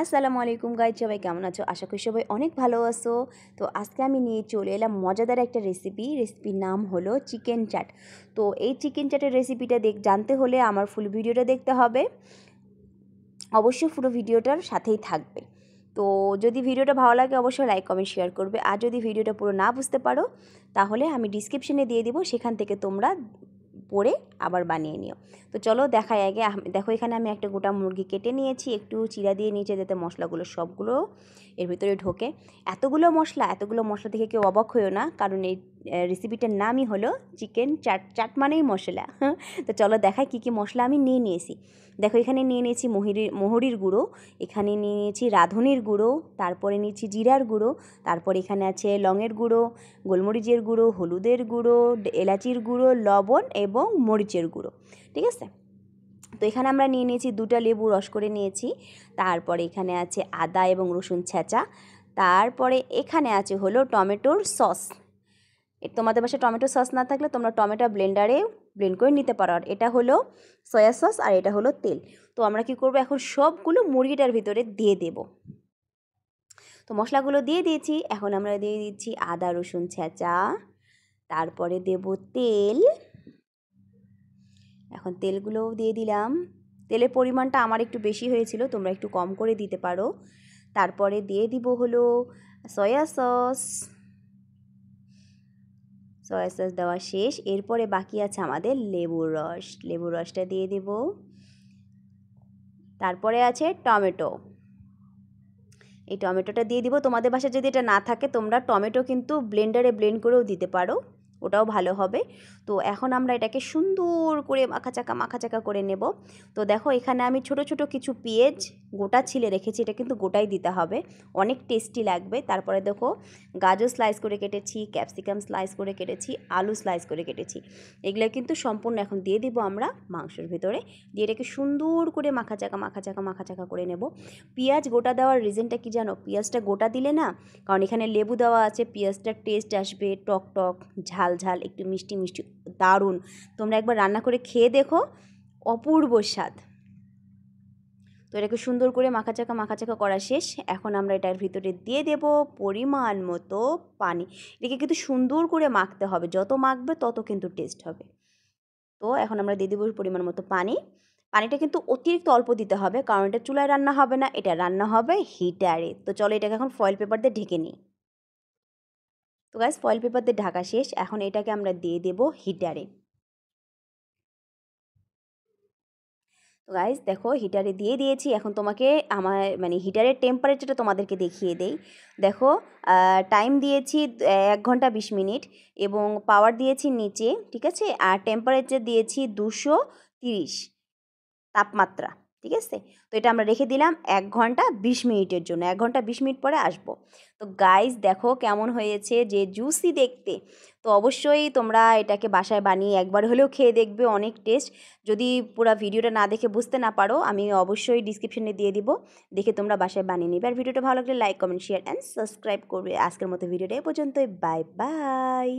আসসালামু আলাইকুম গাইজ, সবাই কেমন আছো? আশা করি সবাই অনেক ভালো আছো। তো আজকে আমি নিয়ে চলে এলাম মজাদার একটা রেসিপির নাম হলো চিকেন চাট। তো এই চিকেন চাটের রেসিপিটা জানতে হলে আমার ফুল ভিডিওটা দেখতে হবে। অবশ্যই পুরো ভিডিওটার সাথেই থাকবে। তো যদি ভিডিওটা ভালো লাগে অবশ্যই লাইক কমেন্ট শেয়ার করবে। আর যদি ভিডিওটা পুরো না বুঝতে পারো তাহলে আমি ডিসক্রিপশনে দিয়ে দিব, সেখান থেকে তোমরা পড়ে আবার বানিয়ে নিও। তো চলো দেখাই আগে। দেখো এখানে আমি একটা গোটা মুরগি কেটে নিয়েছি, একটু চিরা দিয়ে নিচে, যাতে মশলাগুলো সবগুলো এর ভিতরে ঢোকে। এতগুলো মশলা দেখে কেউ অবাক হয়েও না, কারণ এই রেসিপিটার নামই হলো চিকেন চাট। চাট মানেই মশলা। তো চলো দেখাই কী কী মশলা আমি নিয়ে নিয়েছি। দেখো এখানে নিয়ে নিয়েছি মহরির গুঁড়ো, এখানে নিয়ে নিয়েছি রাঁধুনির গুঁড়ো, তারপরে নিয়েছি জিরার গুঁড়ো, তারপর এখানে আছে লংয়ের গুঁড়ো, গোলমরিচের গুঁড়ো, হলুদের গুঁড়ো, এলাচির গুঁড়ো, লবণ এবং মরিচের গুঁড়ো। ঠিক আছে। তো এখানে আমরা নিয়ে নিয়েছি 2টা লেবু রস করে নিয়েছি। তারপরে এখানে আছে আদা এবং রসুন ছেঁচা। তারপরে এখানে আছে হলো টমেটোর সস। তোমাদের বাসায় টমেটো সস না থাকলে তোমরা টমেটো ব্লেন্ডারে ব্লেন্ড করে নিতে পারো। আর এটা হলো সয়া সস, আর এটা হলো তেল। তো আমরা কি করব, এখন সবগুলো মুরগিটার ভিতরে দিয়ে দেব। তো মশলাগুলো দিয়ে দিয়েছি, এখন আমরা দিয়ে দিচ্ছি আদা রসুন ছেঁচা, তারপরে দেব তেল। এখন তেলগুলোও দিয়ে দিলাম। তেলের পরিমাণটা আমার একটু বেশি হয়েছিল, তোমরা একটু কম করে দিতে পারো। তারপরে দিয়ে দিব হলো সয়া সস। সয়া সস দেওয়া শেষ। এরপরে বাকি আছে আমাদের লেবুর রসটা দিয়ে দেব। তারপরে আছে টমেটো, এই টমেটোটা দিয়ে দিব। তোমাদের বাসায় যদি এটা না থাকে তোমরা টমেটো কিন্তু ব্লেন্ডারে ব্লেন্ড করেও দিতে পারো, ওটাও ভালো হবে। তো এখন আমরা এটাকে সুন্দর করে মাখাচাকা করে নেব। তো দেখো এখানে আমি ছোট ছোট কিছু পেঁয়াজ গোটা ছিলে রেখেছি, এটা কিন্তু গোটাই দিতে হবে, অনেক টেস্টি লাগবে। তারপরে দেখো গাজর স্লাইস করে কেটেছি, ক্যাপসিকাম স্লাইস করে কেটেছি, আলু স্লাইস করে কেটেছি। এগুলো কিন্তু সম্পূর্ণ এখন দিয়ে দিব আমরা মাংসের ভিতরে, দিয়ে এটাকে সুন্দর করে মাখাচাকা করে নেব। পেঁয়াজ গোটা দেওয়ার রিজনটা কি জানো? পেঁয়াজটা গোটা দিলে না, কারণ এখানে লেবু দেওয়া আছে, পেঁয়াজটার টেস্ট আসবে টক টক, ঝাল ঝাল, একটু মিষ্টি মিষ্টি, দারুণ। তোমরা একবার রান্না করে খেয়ে দেখো, অপূর্ব স্বাদ। তো এটাকে সুন্দর করে মাখাচাকা করা শেষ। এখন আমরা এটার ভিতরে দিয়ে দেব পরিমাণ মতো পানি। এটাকে কিন্তু সুন্দর করে মাখতে হবে, যত মাখবে তত কিন্তু টেস্ট হবে। তো এখন আমরা দিয়ে দেবো পরিমাণ মতো পানি। পানিটা কিন্তু অতিরিক্ত অল্প দিতে হবে, কারণ এটা চুলায় রান্না হবে না, এটা রান্না হবে হিটারে। তো চলো এটাকে এখন ফয়েল পেপার দিয়ে ঢেকে নিই। তো গাইস ফয়েল পেপার দিয়ে ঢাকা শেষ, এখন এটাকে আমরা দিয়ে দেবো হিটারে। তো গাইস দেখো হিটারে দিয়ে দিয়েছি। এখন তোমাকে আমার হিটারের টেম্পারেচারটা তোমাদেরকে দেখিয়ে দেই। দেখো টাইম দিয়েছি 1 ঘন্টা 20 মিনিট, এবং পাওয়ার দিয়েছি নিচে, ঠিক আছে। আর টেম্পারেচার দিয়েছি 230 তাপমাত্রা, ঠিক আছে। তো এটা আমরা রেখে দিলাম 1 ঘন্টা 20 মিনিটের জন্য। 1 ঘন্টা 20 মিনিট পরে আসবো। তো গাইস দেখো কেমন হয়েছে, যে জুসি দেখতে। তো অবশ্যই তোমরা এটাকে বাসায় বানিয়ে একবার হলেও খেয়ে দেখবে, অনেক টেস্ট। যদি পুরো ভিডিওটা না দেখে বুঝতে না পারো, আমি অবশ্যই ডিসক্রিপশনে দিয়ে দিব, দেখে তোমরা বাসায় বানিয়ে নিবে। আর ভিডিওটা ভালো লাগলে like comment share and subscribe করবে। আজকের মতো ভিডিওটা এ পর্যন্তই। Bye bye.